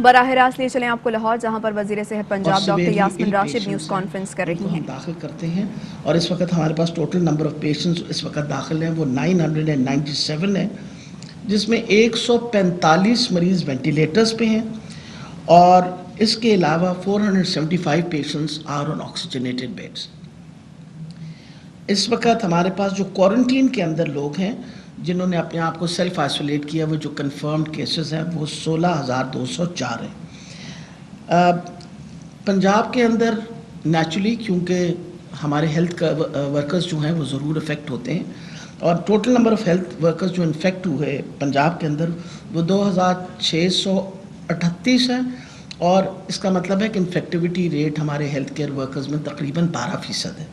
براہ راست لے چلیں آپ کو لاہور، جہاں پر وزیر صحت اور پنجاب ڈاکٹر سیویرلی یاسمین ال راشد نیوز پیشنٹس ہیں کانفرنس کر ان رہی کو ہیں۔ ہم داخل کرتے ہیں، اور اس وقت ہمارے پاس ٹوٹل نمبر آف پیشنٹس اس وقت داخل ہیں وہ 997 ہیں، جس میں 145 مریض وینٹیلیٹرز پہ ہیں، اور اس کے علاوہ 475 patients are on oxygenated beds. اس وقت ہمارے پاس جو کوارنٹین کے اندر لوگ ہیں جنہوں نے اپنے آپ کو سیلف آئسولیٹ کیا، وہ جو کنفرمڈ کیسز ہیں وہ 16,204 ہیں۔ پنجاب کے اندر نیچرلی کیونکہ ہمارے ہیلتھ ورکرز جو ہیں وہ ضرور افیکٹ ہوتے ہیں، اور total number of health workers جو انفیکٹ ہوئے پنجاب کے اندر وہ 2,638 ہیں، اور اس کا مطلب ہے کہ انفیکٹیوٹی ریٹ ہمارے ہیلتھ کیئر ورکرز میں تقریباً 12% ہے۔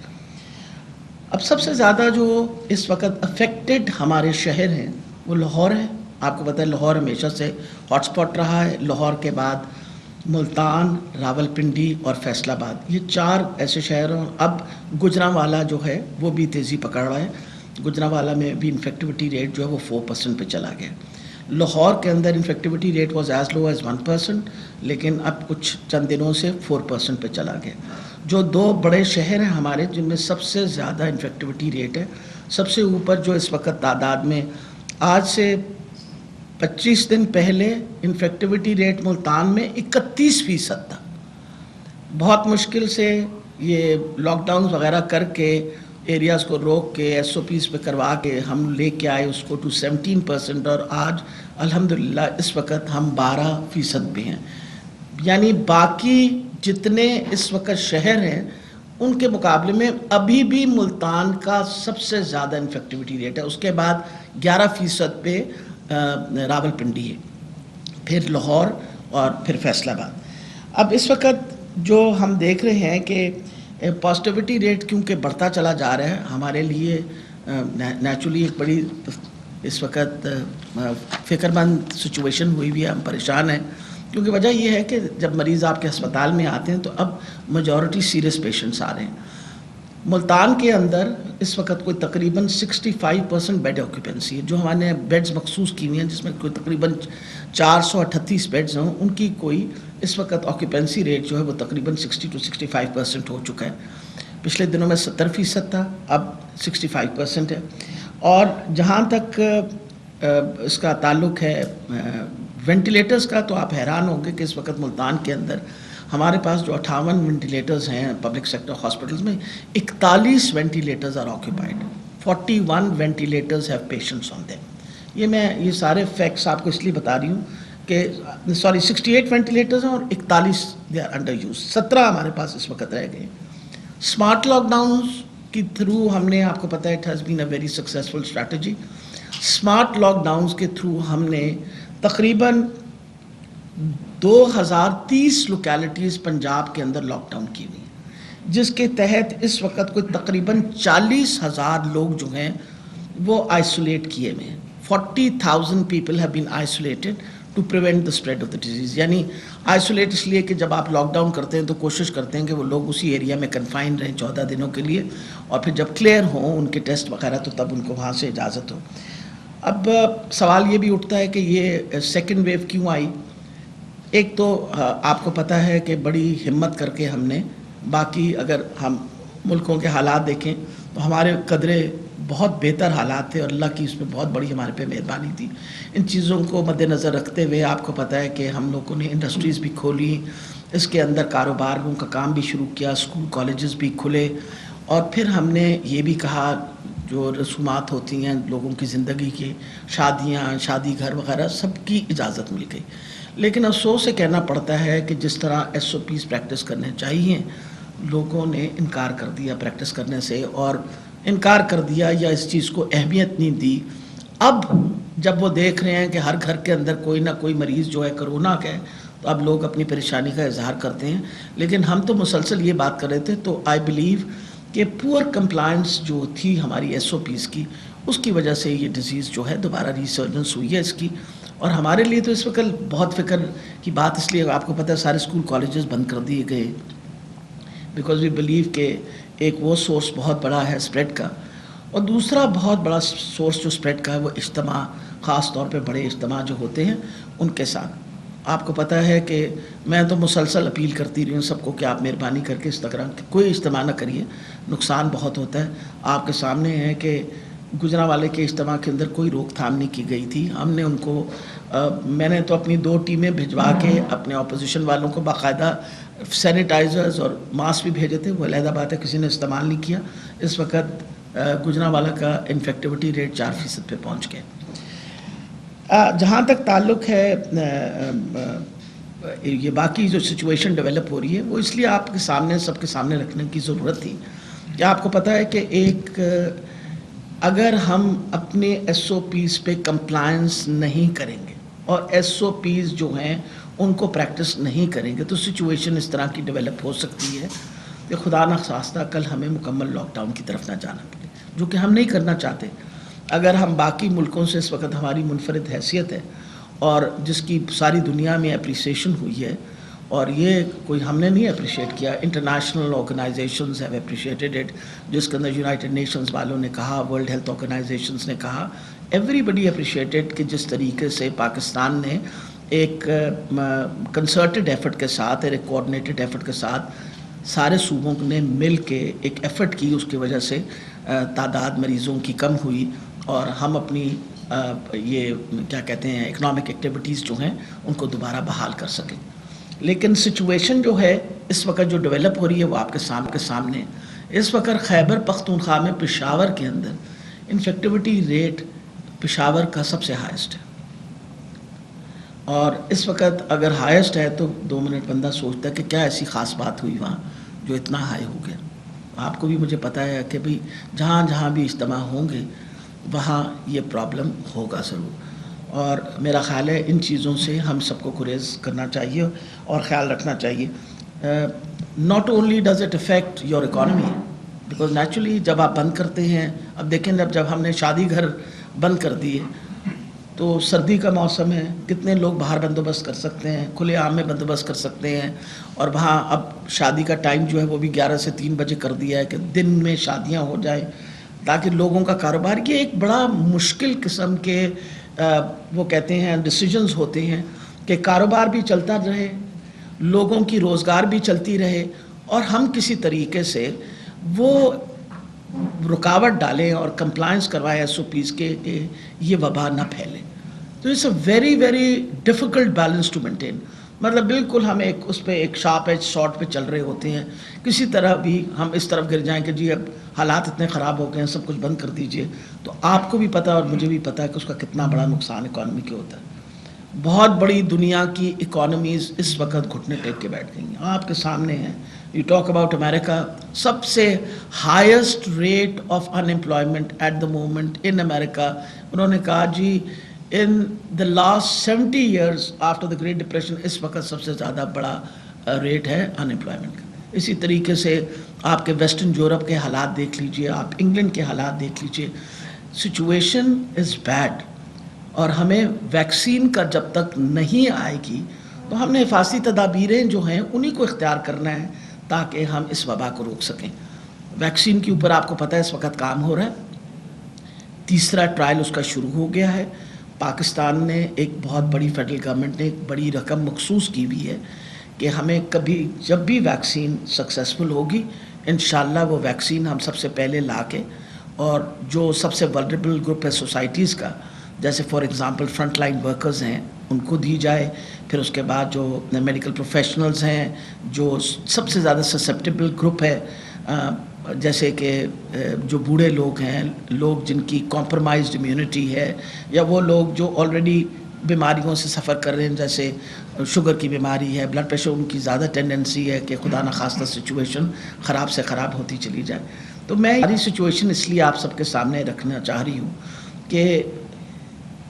اب سب سے زیادہ جو اس وقت افیکٹڈ ہمارے شہر ہیں وہ لاہور ہے۔ آپ کو پتہ ہے لاہور ہمیشہ سے ہاٹ سپاٹ رہا ہے۔ لاہور کے بعد ملتان، راولپنڈی اور فیصل آباد، یہ 4 ایسے شہر ہیں۔ اب گوجرانوالا جو ہے وہ بھی تیزی پکڑ رہا ہے، گوجرانوالا میں بھی انفیکٹیوٹی ریٹ جو ہے وہ 4% پہ چلا گیا۔ لاہور کے اندر infectivity rate was as low as 1%، لیکن اب کچھ چند دنوں سے 4% پہ چلا گیا۔ جو 2 بڑے شہر ہیں ہمارے جن میں سب سے زیادہ انفیکٹیوٹی ریٹ ہے، سب سے اوپر جو اس وقت تعداد میں، آج سے 25 دن پہلے انفیکٹیوٹی ریٹ ملتان میں 31% تھا۔ بہت مشکل سے یہ لاک ڈاؤن وغیرہ کر کے ایریاز کو روک کے ایس او پیز پہ کروا کے ہم لے کے آئے اس کو ٹو 17%، اور آج الحمدللہ اس وقت ہم 12% پہ ہیں۔ یعنی باقی جتنے اس وقت شہر ہیں ان کے مقابلے میں ابھی بھی ملتان کا سب سے زیادہ انفیکٹیوٹی ریٹ ہے، اس کے بعد 11% پہ راولپنڈی ہے، پھر لاہور اور پھر فیصل آباد۔ اب اس وقت جو ہم دیکھ رہے ہیں کہ پازیٹیوٹی ریٹ کیونکہ بڑھتا چلا جا رہا ہے، ہمارے لیے نیچرلی ایک بڑی اس وقت فکر مند سچویشن ہوئی ہوئی ہے، ہم پریشان ہیں، کیونکہ وجہ یہ ہے کہ جب مریض آپ کے ہسپتال میں آتے ہیں تو اب میجورٹی سیریس پیشنٹس آ رہے ہیں۔ ملتان کے اندر اس وقت کوئی تقریباً 65% بیڈ آکیوپینسی ہے، جو ہمارے بیڈز مخصوص کی ہوئی ہیں جس میں کوئی تقریباً 438 بیڈز ہیں، ان کی کوئی اس وقت آکیوپینسی ریٹ جو ہے وہ تقریباً 60 to 65% ہو چکا ہے۔ پچھلے دنوں میں 70% تھا، اب 65% ہے۔ اور جہاں تک اس کا تعلق ہے وینٹیلیٹرز کا، تو آپ حیران ہوں گے کہ اس وقت ملتان کے اندر ہمارے پاس جو 58 وینٹیلیٹرز ہیں پبلک سیکٹر ہاسپٹلز میں، 41 ventilators are occupied, 41 ventilators have patients on them. یہ سارے فیکٹس آپ کو اس لیے بتا رہی ہوں کہ 68 وینٹیلیٹرز ہیں اور 41 دے آر انڈر یوز، 17 ہمارے پاس اس وقت رہ گئے۔ اسمارٹ لاک ڈاؤنز کی تھرو ہم نے، آپ کو پتہ ہے it has been a very successful strategy, smart lockdowns کے تھرو ہم نے تقریباً 2030 لوکیلٹیز پنجاب کے اندر لاک ڈاؤن کی ہوئی ہیں، جس کے تحت اس وقت کوئی تقریباً 40,000 لوگ جو ہیں وہ آئسولیٹ کیے ہوئے ہیں۔ 40,000 people have been isolated to prevent the spread of the disease. یعنی آئسولیٹ اس لیے کہ جب آپ لاک ڈاؤن کرتے ہیں تو کوشش کرتے ہیں کہ وہ لوگ اسی ایریا میں کنفائن رہیں 14 دنوں کے لیے، اور پھر جب کلیئر ہوں ان کے ٹیسٹ وغیرہ تو تب ان کو وہاں سے اجازت ہو۔ اب سوال یہ بھی اٹھتا ہے کہ یہ سیکنڈ ویو کیوں آئی؟ ایک تو آپ کو پتہ ہے کہ بڑی ہمت کر کے ہم نے، باقی اگر ہم ملکوں کے حالات دیکھیں تو ہمارے قدرے بہت بہتر حالات تھے، اور اللہ کی اس میں بہت بڑی ہمارے پہ مہربانی تھی۔ ان چیزوں کو مد نظر رکھتے ہوئے آپ کو پتہ ہے کہ ہم لوگوں نے انڈسٹریز بھی کھولی، اس کے اندر کاروباروں کا کام بھی شروع کیا، اسکول کالجز بھی کھلے، اور پھر ہم نے یہ بھی کہا جو رسومات ہوتی ہیں لوگوں کی زندگی کی، شادیاں، شادی گھر وغیرہ، سب کی اجازت مل گئی۔ لیکن افسوس سے کہنا پڑتا ہے کہ جس طرح ایس او پیز پریکٹس کرنے چاہیے لوگوں نے انکار کر دیا پریکٹس کرنے سے، اور انکار کر دیا یا اس چیز کو اہمیت نہیں دی۔ اب جب وہ دیکھ رہے ہیں کہ ہر گھر کے اندر کوئی نہ کوئی مریض جو ہے کرونا کا ہے، تو اب لوگ اپنی پریشانی کا اظہار کرتے ہیں۔ لیکن ہم تو مسلسل یہ بات کر رہے تھے، تو آئی بلیو کہ پور کمپلائنس جو تھی ہماری ایس او پیز کی، اس کی وجہ سے یہ ڈیزیز جو ہے دوبارہ ریسرجنس ہوئی ہے اس کی۔ اور ہمارے لیے تو اس وقت بہت فکر کی بات، اس لیے آپ کو پتہ ہے سارے اسکول کالجز بند کر دیے گئے، بیکاز وی بلیو کہ ایک وہ سورس بہت بڑا ہے اسپریڈ کا، اور دوسرا بہت بڑا سورس جو اسپریڈ کا ہے وہ اجتماع، خاص طور پہ بڑے اجتماع جو ہوتے ہیں ان کے ساتھ۔ آپ کو پتہ ہے کہ میں تو مسلسل اپیل کرتی رہی ہوں سب کو کہ آپ مہربانی کر کے اس طرح کوئی اجتماع نہ کریے، نقصان بہت ہوتا ہے. آپ کے سامنے ہے کہ گجرانوالے کے اجتماع کے اندر کوئی روک تھام نہیں کی گئی تھی. ہم نے ان کو میں نے تو اپنی 2 ٹیمیں بھجوا کے اپنے اپوزیشن والوں کو باقاعدہ سینیٹائزرز اور ماسک بھی بھیجے تھے. وہ علیحدہ بات ہے کسی نے استعمال نہیں کیا. اس وقت گجرانوالہ کا انفیکٹیوٹی ریٹ 4% پہ پہنچ گئے. جہاں تک تعلق ہے یہ باقی جو سچویشن ڈیولپ ہو رہی ہے وہ اس لیے آپ کے سامنے سب کے سامنے رکھنے کی ضرورت تھی کہ آپ کو پتہ ہے کہ ایک اگر ہم اپنے ایس او پیز پہ کمپلائنس نہیں کریں گے اور ایس او پیز جو ہیں ان کو پریکٹس نہیں کریں گے تو سچویشن اس طرح کی ڈیولپ ہو سکتی ہے کہ خدا نخواستہ کل ہمیں مکمل لاک ڈاؤن کی طرف نہ جانا پڑے، جو کہ ہم نہیں کرنا چاہتے. اگر ہم باقی ملکوں سے اس وقت ہماری منفرد حیثیت ہے اور جس کی ساری دنیا میں اپریسیشن ہوئی ہے، اور یہ کوئی ہم نے نہیں اپریشیٹ کیا، international organizations have appreciated it, جس کے اندر یونائٹڈ نیشنز والوں نے کہا، ورلڈ ہیلتھ آرگنائزیشنز نے کہا، ایوری بڈی اپریشیٹڈ کہ جس طریقے سے پاکستان نے ایک کنسرٹڈ ایفرٹ کے ساتھ اور ایک کوآرڈینیٹڈ ایفرٹ کے ساتھ سارے صوبوں نے مل کے ایک ایفرٹ کی، اس کی وجہ سے تعداد مریضوں کی کم ہوئی اور ہم اپنی یہ کیا کہتے ہیں اکنامک ایکٹیویٹیز جو ہیں ان کو دوبارہ بحال کر سکیں. لیکن سچویشن جو ہے اس وقت جو ڈیولپ ہو رہی ہے وہ آپ کے سامنے اس وقت خیبر پختونخوا میں پشاور کے اندر انفیکٹیوٹی ریٹ پشاور کا سب سے ہائیسٹ ہے. اور اس وقت اگر ہائیسٹ ہے تو 2 منٹ بندہ سوچتا ہے کہ کیا ایسی خاص بات ہوئی وہاں جو اتنا ہائی ہو گیا. آپ کو بھی مجھے پتہ ہے کہ بھی جہاں بھی اجتماع ہوں گے وہاں یہ پرابلم ہوگا ضرور. اور میرا خیال ہے ان چیزوں سے ہم سب کو گریز کرنا چاہیے اور خیال رکھنا چاہیے. Not only does it affect your economy because naturally جب آپ بند کرتے ہیں، اب دیکھیں جب ہم نے شادی گھر بند کر دیے تو سردی کا موسم ہے، کتنے لوگ باہر بندوبست کر سکتے ہیں، کھلے عام میں بندوبست کر سکتے ہیں. اور وہاں اب شادی کا ٹائم جو ہے وہ بھی 11 سے 3 بجے کر دیا ہے کہ دن میں شادیاں ہو جائیں تاکہ لوگوں کا کاروبار، یہ ایک بڑا مشکل قسم کے وہ کہتے ہیں ڈیسیجنز ہوتے ہیں کہ کاروبار بھی چلتا رہے، لوگوں کی روزگار بھی چلتی رہے اور ہم کسی طریقے سے وہ رکاوٹ ڈالیں اور کمپلائنس کروائیں ایس او پیز کے کہ یہ وبا نہ پھیلے. تو it's a very very difficult balance to maintain. مطلب بالکل ہم اس پہ ایک شارپ ایج شارٹ پہ چل رہے ہوتے ہیں، کسی طرح بھی ہم اس طرف گر جائیں کہ جی اب حالات اتنے خراب ہو گئے ہیں سب کچھ بند کر دیجئے. تو آپ کو بھی پتہ اور مجھے بھی پتہ ہے کہ اس کا کتنا بڑا نقصان اکانومی کے ہوتا ہے. بہت بڑی دنیا کی اکانومیز اس وقت گھٹنے ٹیک کے بیٹھ گئی ہیں، آپ کے سامنے ہیں. یو ٹاک اباؤٹ امریکہ، سب سے highest rate of unemployment at the moment in America. انہوں نے کہا جی in the last 70 years after the great depression اس وقت سب سے زیادہ بڑا ریٹ ہے ان امپلائمنٹ کا. اسی طریقے سے آپ کے ویسٹرن یورپ کے حالات دیکھ لیجئے، آپ انگلینڈ کے حالات دیکھ لیجئے. سچویشن از بیڈ اور ہمیں ویکسین کا جب تک نہیں آئے گی تو ہم نے حفاظتی تدابیریں جو ہیں انہی کو اختیار کرنا ہے تاکہ ہم اس وبا کو روک سکیں. ویکسین کے اوپر آپ کو پتہ ہے اس وقت کام ہو رہا ہے، 3را ٹرائل اس کا شروع ہو گیا ہے. پاکستان نے ایک بہت بڑی فیڈرل گورنمنٹ نے ایک بڑی رقم مخصوص کی ہوئی ہے کہ ہمیں کبھی جب بھی ویکسین سکسیسفل ہوگی انشاءاللہ وہ ویکسین ہم سب سے پہلے لا کے اور جو سب سے ولنریبل گروپ ہے سوسائٹیز کا، جیسے for example front line workers ہیں ان کو دی جائے. پھر اس کے بعد جو میڈیکل پروفیشنلز ہیں جو سب سے زیادہ سسیپٹیبل گروپ ہے، جیسے کہ جو بوڑھے لوگ ہیں، لوگ جن کی کمپرومائزڈ امیونٹی ہے، یا وہ لوگ جو آلریڈی بیماریوں سے سفر کر رہے ہیں جیسے شوگر کی بیماری ہے، بلڈ پریشر، ان کی زیادہ ٹینڈنسی ہے کہ خدا نخواستہ سچویشن خراب سے خراب ہوتی چلی جائے. تو میں ساری سچویشن اس لیے آپ سب کے سامنے رکھنا چاہ رہی ہوں کہ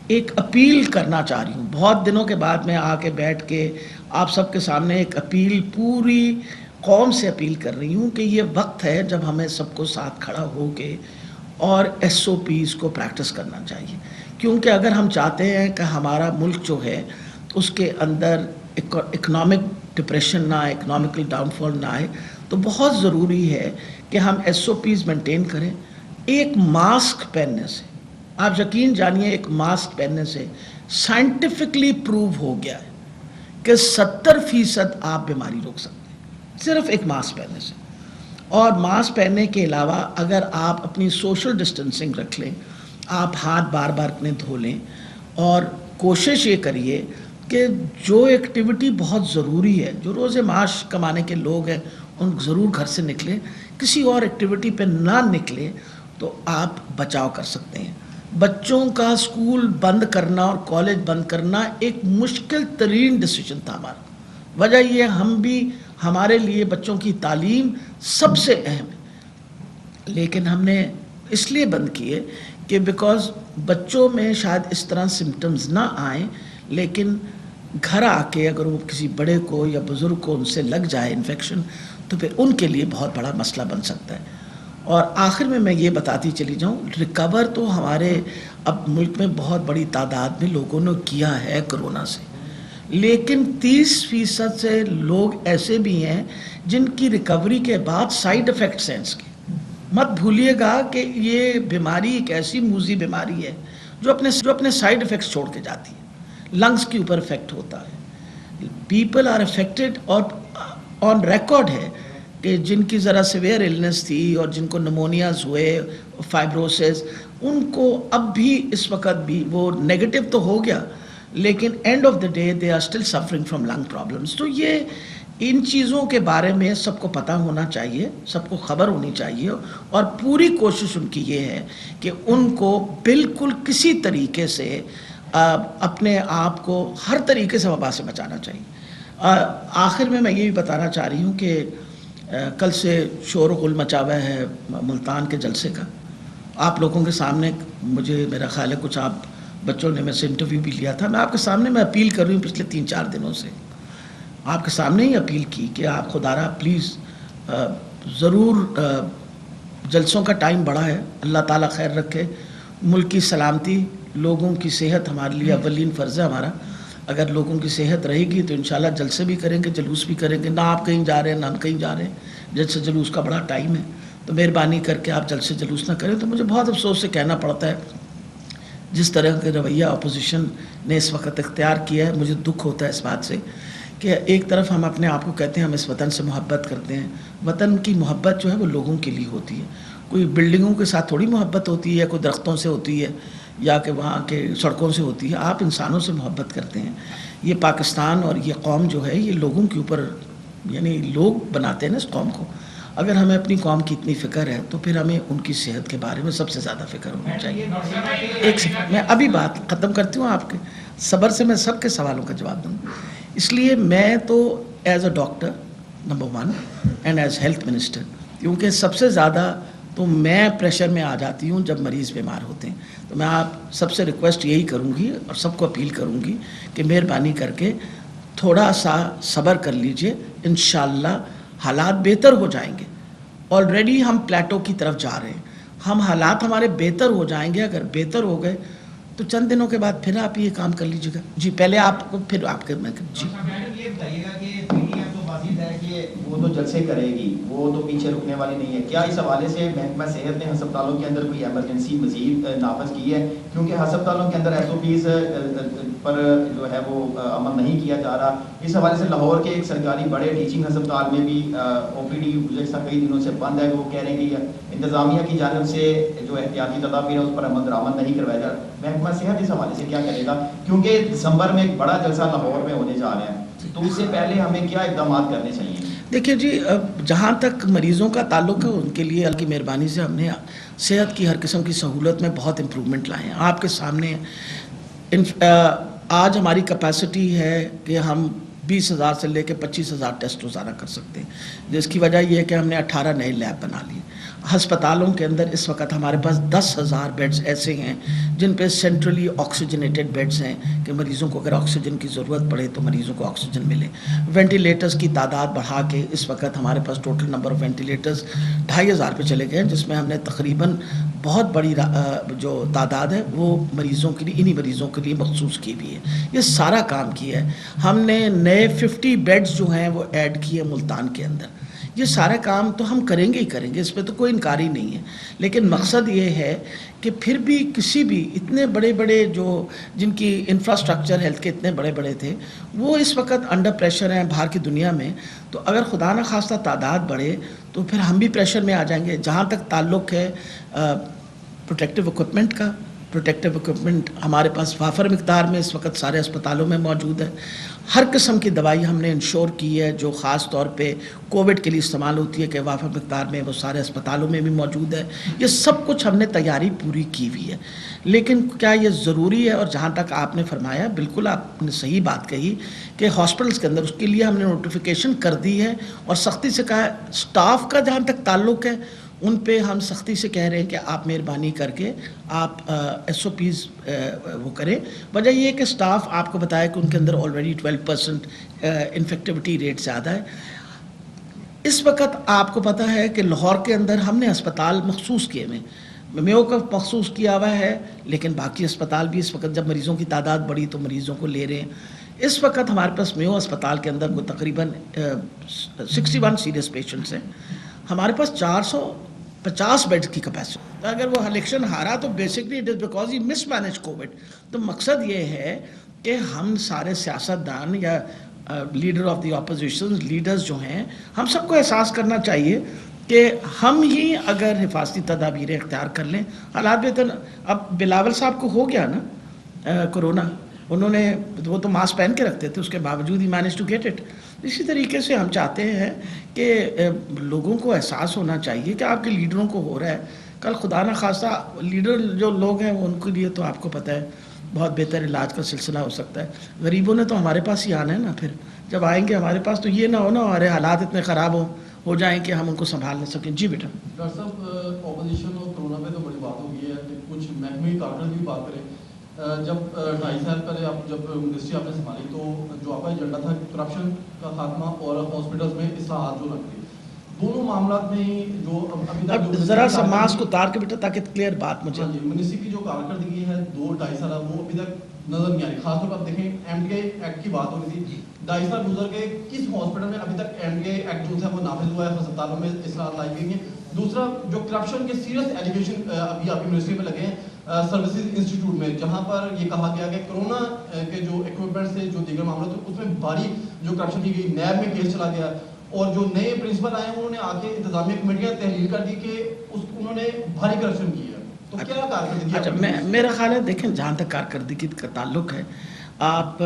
ایک اپیل کرنا چاہ رہی ہوں. بہت دنوں کے بعد میں آ کے بیٹھ کے آپ سب کے سامنے ایک اپیل پوری قوم سے اپیل کر رہی ہوں کہ یہ وقت ہے جب ہمیں سب کو ساتھ کھڑا ہو کے اور ایس او پیز کو پریکٹس کرنا چاہیے. کیونکہ اگر ہم چاہتے ہیں کہ ہمارا ملک جو ہے اس کے اندر اکنامک ڈپریشن نہ آئے، اکنامکل ڈاؤن فال نہ آئے، تو بہت ضروری ہے کہ ہم ایس او پیز مینٹین کریں. ایک ماسک پہننے سے، آپ یقین جانیے ایک ماسک پہننے سے سائنٹیفکلی پروو ہو گیا ہے کہ 70% آپ بیماری روک سکتے ہیں صرف ایک ماسک پہننے سے. اور ماسک پہننے کے علاوہ اگر آپ اپنی سوشل ڈسٹینسنگ رکھ لیں, آپ ہاتھ بار بار اپنے دھو لیں, اور کوشش یہ کریے کہ جو ایکٹیویٹی بہت ضروری ہے, جو روز معاش کمانے کے لوگ ہیں ان ضرور گھر سے نکلیں, کسی اور ایکٹیویٹی پہ نہ نکلیں تو آپ بچاؤ کر سکتے ہیں. بچوں کا اسکول بند کرنا اور کالج بند کرنا ایک مشکل ترین ڈیسیجن تھا ہمارا. وجہ یہ ہم بھی, ہمارے لیے بچوں کی تعلیم سب سے اہم ہے, لیکن ہم نے اس لیے بند کیے کہ بیکاز بچوں میں شاید اس طرح سمٹمز نہ آئیں, لیکن گھر آ کے اگر وہ کسی بڑے کو یا بزرگ کو ان سے لگ جائے انفیکشن تو پھر ان کے لیے بہت بڑا مسئلہ بن سکتا ہے. اور آخر میں یہ بتاتی چلی جاؤں, ریکور تو ہمارے اب ملک میں بہت بڑی تعداد میں لوگوں نے کیا ہے کرونا سے, لیکن 30% سے لوگ ایسے بھی ہیں جن کی ریکوری کے بعد سائیڈ افیکٹس ہیں اس کے. مت بھولیے گا کہ یہ بیماری ایک ایسی موذی بیماری ہے جو اپنے سائیڈ افیکٹس چھوڑ کے جاتی ہے. لنگس کے اوپر افیکٹ ہوتا ہے, پیپل آر افیکٹڈ, اور آن ریکارڈ ہے کہ جن کی ذرا سیویئر النس تھی اور جن کو نمونیاز ہوئے, فائبروسس, ان کو اب بھی اس وقت بھی وہ نیگیٹو تو ہو گیا, لیکن end of the day they are still suffering from lung problems. تو یہ ان چیزوں کے بارے میں سب کو پتہ ہونا چاہیے, سب کو خبر ہونی چاہیے, اور پوری کوشش ان کی یہ ہے کہ ان کو بالکل کسی طریقے سے اپنے آپ کو ہر طریقے سے وبا سے بچانا چاہیے. آخر میں یہ بھی بتانا چاہ رہی ہوں کہ کل سے شور و غل مچا ہوا ہے ملتان کے جلسے کا. آپ لوگوں کے سامنے مجھے میرا خیال ہے کچھ آپ بچوں نے میں سے انٹرویو بھی لیا تھا, میں آپ کے سامنے میں اپیل کر رہی ہوں پچھلے 3-4 دنوں سے آپ کے سامنے ہی اپیل کی کہ آپ خدا را پلیز ضرور, جلسوں کا ٹائم بڑا ہے, اللہ تعالیٰ خیر رکھے, ملک کی سلامتی, لوگوں کی صحت ہمارے لیے اولین فرض ہے ہمارا. اگر لوگوں کی صحت رہے گی تو انشاءاللہ جلسے بھی کریں گے, جلوس بھی کریں گے. نہ آپ کہیں جا رہے ہیں نہ ہم کہیں جا رہے ہیں, جلسے جلوس کا بڑا ٹائم ہے, تو مہربانی کر کے آپ جلسے جلوس نہ کریں. تو مجھے بہت افسوس سے کہنا پڑتا ہے جس طرح کے رویہ اپوزیشن نے اس وقت اختیار کیا ہے, مجھے دکھ ہوتا ہے اس بات سے کہ ایک طرف ہم اپنے آپ کو کہتے ہیں ہم اس وطن سے محبت کرتے ہیں. وطن کی محبت جو ہے وہ لوگوں کے لیے ہوتی ہے, کوئی بلڈنگوں کے ساتھ تھوڑی محبت ہوتی ہے, کوئی درختوں سے ہوتی ہے یا کہ وہاں کے سڑکوں سے ہوتی ہے. آپ انسانوں سے محبت کرتے ہیں. یہ پاکستان اور یہ قوم جو ہے یہ لوگوں کے اوپر, یعنی لوگ بناتے ہیں نا اس قوم کو. اگر ہمیں اپنی قوم کی اتنی فکر ہے تو پھر ہمیں ان کی صحت کے بارے میں سب سے زیادہ فکر ہونی چاہیے. ایک سیکنڈ, میں ابھی بات ختم کرتی ہوں, آپ کے صبر سے میں سب کے سوالوں کا جواب دوں. اس لیے میں تو as a doctor number 1 and as health minister, کیونکہ سب سے زیادہ تو میں پریشر میں آ جاتی ہوں جب مریض بیمار ہوتے ہیں, تو میں آپ سب سے ریکویسٹ یہی کروں گی اور سب کو اپیل کروں گی کہ مہربانی کر کے تھوڑا سا صبر کر لیجئے, انشاءاللہ حالات بہتر ہو جائیں گے. آلریڈی ہم پلیٹو کی طرف جا رہے ہیں, ہم حالات ہمارے بہتر ہو جائیں گے. اگر بہتر ہو گئے تو چند دنوں کے بعد پھر آپ یہ کام کر لیجیے گا. جی پہلے آپ کو, پھر آپ کے, میں جی یہ بتائیے گا کہ PTM تو واضح ہے کہ وہ تو جلسے کرے گی, وہ تو پیچھے رکنے والی نہیں ہے. کیا اس حوالے سے محکمہ صحت نے ہسپتالوں کے اندر کوئی ایمرجنسی مزید نافذ کی ہے؟ کیونکہ ہسپتالوں کے اندر SOPs پر جو ہے وہ عمل نہیں کیا جا رہا. اس حوالے سے لاہور کے ایک سرکاری بڑے ٹیچنگ ہسپتال میں بھی OPD گزشتہ کئی دنوں سے بند ہے. وہ کہہ رہے ہیں کہ انتظامیہ کی جانب سے جو احتیاطی تدابیر ہے اس پر عمل درآمد نہیں کروایا جا رہا. محکمہ صحت اس حوالے سے کیا کرے گا؟ کیونکہ دسمبر میں ایک بڑا جلسہ لاہور میں ہونے جا رہے ہیں, تو اس سے پہلے ہمیں کیا اقدامات کرنے چاہیے؟ دیکھیے جی, جہاں تک مریضوں کا تعلق ہے ان کے لیے اللہ کی مہربانی سے ہم نے صحت کی ہر قسم کی سہولت میں بہت امپرومنٹ لائے ہیں. آپ کے سامنے آج ہماری کیپیسٹی ہے کہ ہم 20,000 سے لے کے 25,000 ٹیسٹ روزانہ کر سکتے ہیں, جس کی وجہ یہ ہے کہ ہم نے 18 نئے لیب بنا لیے. ہسپتالوں کے اندر اس وقت ہمارے پاس 10,000 بیڈز ایسے ہیں جن پہ سینٹرلی آکسیجنیٹڈ بیڈز ہیں کہ مریضوں کو اگر آکسیجن کی ضرورت پڑے تو مریضوں کو آکسیجن ملے. وینٹیلیٹرز کی تعداد بڑھا کے اس وقت ہمارے پاس ٹوٹل نمبر آف وینٹیلیٹرز 2,500 پہ چلے گئے ہیں, جس میں ہم نے تقریباً بہت بڑی جو تعداد ہے وہ مریضوں کے لیے, انہی مریضوں کے لیے مخصوص کی ہوئی ہے. یہ سارا کام کیا ہے ہم نے. نئے 50 بیڈز جو ہیں وہ ایڈ کیے ملتان کے اندر. یہ سارے کام تو ہم کریں گے ہی کریں گے، اس پہ تو کوئی انکار ہی نہیں ہے، لیکن مقصد یہ ہے کہ پھر بھی کسی بھی اتنے بڑے بڑے جو جن کی انفراسٹرکچر ہیلتھ کے اتنے بڑے بڑے تھے، وہ اس وقت انڈر پریشر ہیں باہر کی دنیا میں. تو اگر خدا نہ خواستہ تعداد بڑھے تو پھر ہم بھی پریشر میں آ جائیں گے. جہاں تک تعلق ہے پروٹیکٹیو اکوپمنٹ کا، پروٹیکٹیو اکوپمنٹ ہمارے پاس وافر مقدار میں اس وقت سارے اسپتالوں میں موجود ہے. ہر قسم کی دوائی ہم نے انشور کی ہے جو خاص طور پہ کووڈ کے لیے استعمال ہوتی ہے کہ وافر مقدار میں وہ سارے اسپتالوں میں بھی موجود ہے. یہ سب کچھ ہم نے تیاری پوری کی ہوئی ہے. لیکن کیا یہ ضروری ہے؟ اور جہاں تک آپ نے فرمایا، بالکل آپ نے صحیح بات کہی کہ ہاسپٹلس کے اندر اس کے لیے ہم نے نوٹیفیکیشن کر دی ہے اور سختی سے کہا ہے. سٹاف کا جہاں تک تعلق ہے ان پہ ہم سختی سے کہہ رہے ہیں کہ آپ مہربانی کر کے آپ ایس او پیز وہ کریں. وجہ یہ ہے کہ سٹاف آپ کو بتایا کہ ان کے اندر آلریڈی 12% انفیکٹیوٹی ریٹ زیادہ ہے. اس وقت آپ کو پتہ ہے کہ لاہور کے اندر ہم نے اسپتال مخصوص کیے ہوئے، میو کا مخصوص کیا ہوا ہے، لیکن باقی اسپتال بھی اس وقت جب مریضوں کی تعداد بڑھی تو مریضوں کو لے رہے ہیں. اس وقت ہمارے پاس میو اسپتال کے اندر کو تقریباً 61 سیریس پیشنٹس ہیں. ہمارے پاس 450 بیڈ کی کیپیسٹی. اگر وہ الیکشن ہارا تو basically it is because he miss manage Covid. تو مقصد یہ ہے کہ ہم سارے سیاستدان یا leader of the opposition leaders جو ہیں، ہم سب کو احساس کرنا چاہیے کہ ہم ہی اگر حفاظتی تدابیر اختیار کر لیں. حالات بہتر. اب بلاول صاحب کو ہو گیا نا کرونا، انہوں نے وہ تو ماسک پہن کے رکھتے تھے، اس کے باوجود ہی مینج ٹو گیٹ اٹ. اسی طریقے سے ہم چاہتے ہیں کہ لوگوں کو احساس ہونا چاہیے کہ آپ کے لیڈروں کو ہو رہا ہے. کل خدا نہ خواستہ لیڈر جو لوگ ہیں ان کے لیے تو آپ کو پتہ ہے بہت بہتر علاج کا سلسلہ ہو سکتا ہے. غریبوں نے تو ہمارے پاس ہی آنا ہے نا. پھر جب آئیں گے ہمارے پاس تو یہ نہ ہو نا ہمارے حالات اتنے خراب ہو جائیں کہ ہم ان کو سنبھال نہ سکیں. جی بیٹا. ڈاکٹر صاحب، اپوزیشن اور کرونا پہ تو بڑی بات ہو گئی ہے. کچھ محکمے کی کارکردگی کی بات کریں. جب 2.5 سال پہلے جب منسٹری آپ نے سنبھالی تو جو آپ کا ایجنڈا تھا کرپشن کا خاتمہ اور ہاسپٹلس میں اصلاحات جو لگ گئی، دونوں معاملات میں ہی جو ابھی تک ذرا سا ماسک اتار کے بیٹا تاکہ کلیئر بات مجھے. منسٹری کی جو کارکردگی ہے 2-2.5 سال وہ ابھی تک نظر نہیں آ رہی. خاص طور پر آپ دیکھیں ایم ڈی آئی ایکٹ کی بات ہو رہی تھی، 2.5 سال گزر گئے، کس ہاسپٹل میں ابھی تک ایم ڈی آئی ایکٹ جو ہے وہ نافذ ہوا ہے؟ ہسپتالوں میں اصلاحات لائی گئی ہیں. دوسرا جو کرپشن کے سیریس ایلیگیشن ابھی آپ کی منسٹری میں لگے ہیں سروسز انسٹیٹیوٹ میں، جہاں پر یہ کہا گیا کہ کرونا کے جو اکوپمنٹ سے جو دیگر معاملات تھے اس میں بھاری جو کرپشن کی گئی، نیب میں کیس چلا گیا اور جو نئے پرنسپل آئے انہوں نے آ کے انتظامیہ کمیٹیاں تحلیل کر دی کہ انہوں نے بھاری کرپشن کی ہے. تو کیا کارکردگی؟ اچھا، میرا خیال ہے دیکھیں جہاں تک کارکردگی کا تعلق ہے، آپ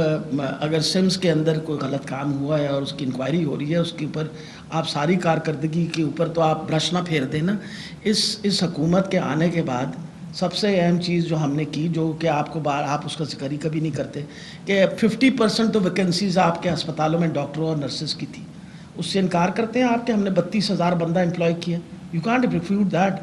اگر سمس کے اندر کوئی غلط کام ہوا ہے اور اس کی انکوائری ہو رہی ہے، اس کے اوپر آپ ساری کارکردگی کے اوپر تو آپ برش نہ پھیر دیں نا. اس حکومت کے آنے کے بعد سب سے اہم چیز جو ہم نے کی، جو کہ آپ کو آپ اس کا ذکر ہی کبھی نہیں کرتے، کہ 50% تو ویکینسیز آپ کے اسپتالوں میں ڈاکٹروں اور نرسز کی تھی. اس سے انکار کرتے ہیں آپ کہ ہم نے 32,000 بندہ امپلائی کیا. You can't refute that.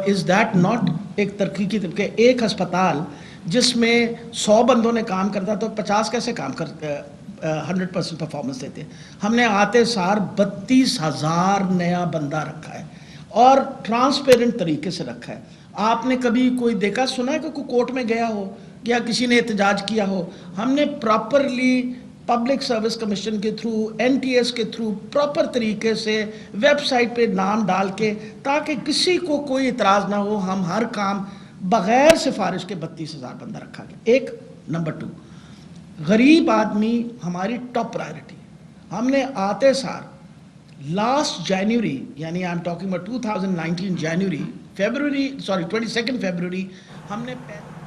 Is that not ایک ترقی کی؟ کہ ایک ہسپتال جس میں 100 بندوں نے کام کرتا تو 50 کیسے کام کرتے 100% پرفارمنس دیتے؟ ہم نے آتے سار 32,000 نیا بندہ رکھا ہے اور ٹرانسپیرنٹ طریقے سے رکھا ہے. آپ نے کبھی کوئی دیکھا سنا ہے کہ کوئی کورٹ میں گیا ہو یا کسی نے احتجاج کیا ہو؟ ہم نے پراپرلی پبلک سروس کمیشن کے تھرو، این ٹی ایس کے تھرو پراپر طریقے سے ویب سائٹ پہ نام ڈال کے تاکہ کسی کو کوئی اعتراض نہ ہو، ہم ہر کام بغیر سفارش کے 32,000 بندہ رکھا گیا. ایک. نمبر 2، غریب آدمی ہماری ٹاپ پرائرٹی. ہم نے آتے سار لاسٹ جنوری، یعنی I am talking about 2019 22 February ہم نے